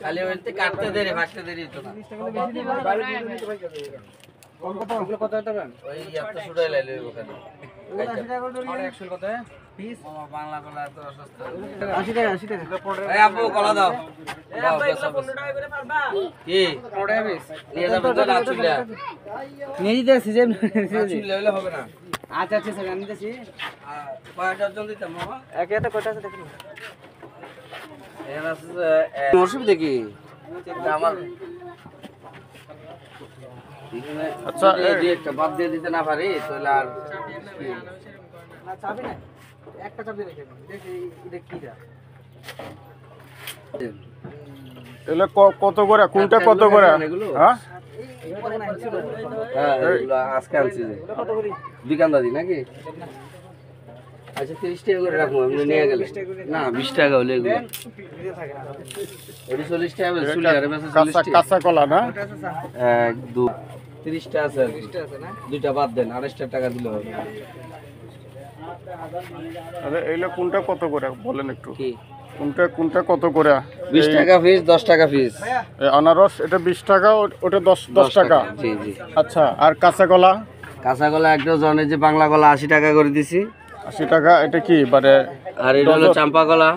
খালি ওইতে কাটতে দেরি ভাগতে দেরি তো না কত টাকা ওই এত সুড়াই লাইলে ওখানে 80 টাকা করে আর 100 কত পিস বাংলা কলা এত সস্তা 80 টাকা এই আপু কলা দাও এই আপু 15 টাকা করে পারবা কি 15 টাকা পিস নিয়ে যাবেন তো না চুলা নিয়ে দিতেছি যে চুলা হলে হবে না আচ্ছা আচ্ছা স্যার আমি দিতেছি কয় ডজন দিতাম মামা এক এত কত আছে দেখুন এর আছে অসুবিধা কি আমার আচ্ছা এই একটা বাদ দিয়ে দিতে না পারি তাহলে আর না চাবি না একটা চাবি রেখে দেখি এটা কিটা এগুলো কত করে কোনটা কত করে হ্যাঁ হ্যাঁ এগুলো আজকে আনছি কত করে দোকানদার দি নাকি আচ্ছা 30 টাকা করে রাখবো আমি নিয়ে গেলে না 20 টাকা হলে এগুলো ওই 40 টাকা চুলি আর মেসে 40 টাকা কাঁচা কলা না 1 2 30 টা আছে 30 টা আছে না দুইটা বাদ দেন 2.5 টাকা দিলে হবে আরে এইগুলো কোনটা কত করে বলেন একটু কি কোনটা কত করে 20 টাকা পিস 10 টাকা পিস এই আনারস এটা 20 টাকা ওটা 10 টাকা জি জি আচ্ছা আর কাঁচা কলা এক ডজনে যে বাংলা কলা 80 টাকা করে দিছি 80 টাকা এটা কি মানে আর এটা হলো চাম্পা কলা